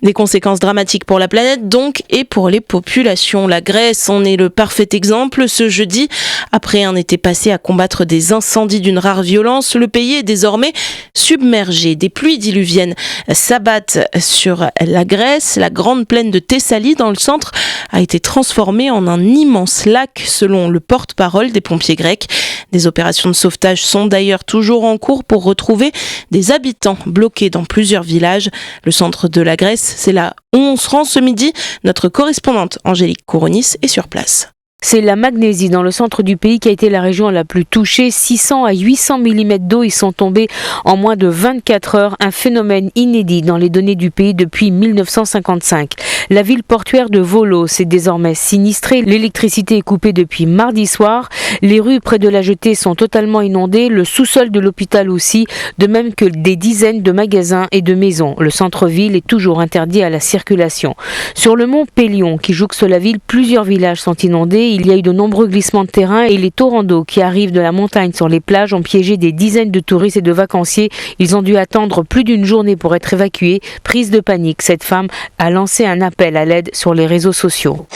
Des conséquences dramatiques pour la planète donc et pour les populations. La Grèce en est le parfait exemple. Ce jeudi, après un été passé à combattre des incendies d'une rare violence, le pays est désormais submergé. Des pluies diluviennes s'abattent sur la Grèce. La grande plaine de Thessalie dans le centre a été transformée en un immense lac selon le porte-parole des pompiers grecs. Des opérations de sauvetage sont d'ailleurs toujours en cours pour retrouver des habitants bloqués dans plusieurs villages. Le centre de la Grèce, c'est là où on se rend ce midi. Notre correspondante Angélique Kourounis est sur place. C'est la Magnésie, dans le centre du pays, qui a été la région la plus touchée. 600 à 800 mm d'eau y sont tombés en moins de 24 heures, un phénomène inédit dans les données du pays depuis 1955. La ville portuaire de Volos est désormais sinistrée. L'électricité est coupée depuis mardi soir. Les rues près de la jetée sont totalement inondées. Le sous-sol de l'hôpital aussi, de même que des dizaines de magasins et de maisons. Le centre-ville est toujours interdit à la circulation. Sur le mont Pélion, qui jouxte la ville, plusieurs villages sont inondés. Il y a eu de nombreux glissements de terrain et les torrents d'eau qui arrivent de la montagne sur les plages ont piégé des dizaines de touristes et de vacanciers. Ils ont dû attendre plus d'une journée pour être évacués. Prise de panique, cette femme a lancé un appel à l'aide sur les réseaux sociaux.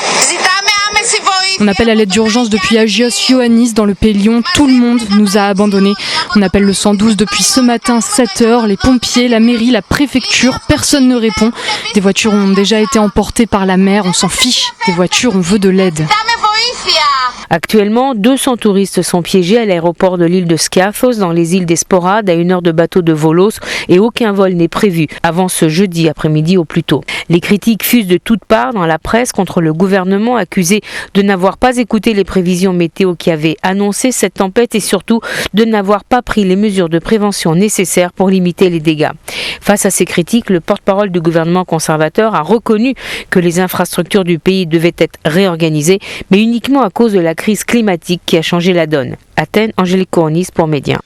On appelle à l'aide d'urgence depuis Agios Ioannis dans le Pélion. Tout le monde nous a abandonnés. On appelle le 112 depuis ce matin 7h. Les pompiers, la mairie, la préfecture, personne ne répond. Des voitures ont déjà été emportées par la mer. On s'en fiche des voitures, on veut de l'aide. Actuellement, 200 touristes sont piégés à l'aéroport de l'île de Skiathos dans les îles des Sporades à 1 heure de bateau de Volos et aucun vol n'est prévu avant ce jeudi après-midi au plus tôt. Les critiques fusent de toutes parts dans la presse contre le gouvernement accusé de n'avoir pas écouté les prévisions météo qui avaient annoncé cette tempête et surtout de n'avoir pas pris les mesures de prévention nécessaires pour limiter les dégâts. Face à ces critiques, le porte-parole du gouvernement conservateur a reconnu que les infrastructures du pays devaient être réorganisées, mais uniquement à cause de la crise climatique qui a changé la donne. Athènes, Angélique Kourounis pour Média.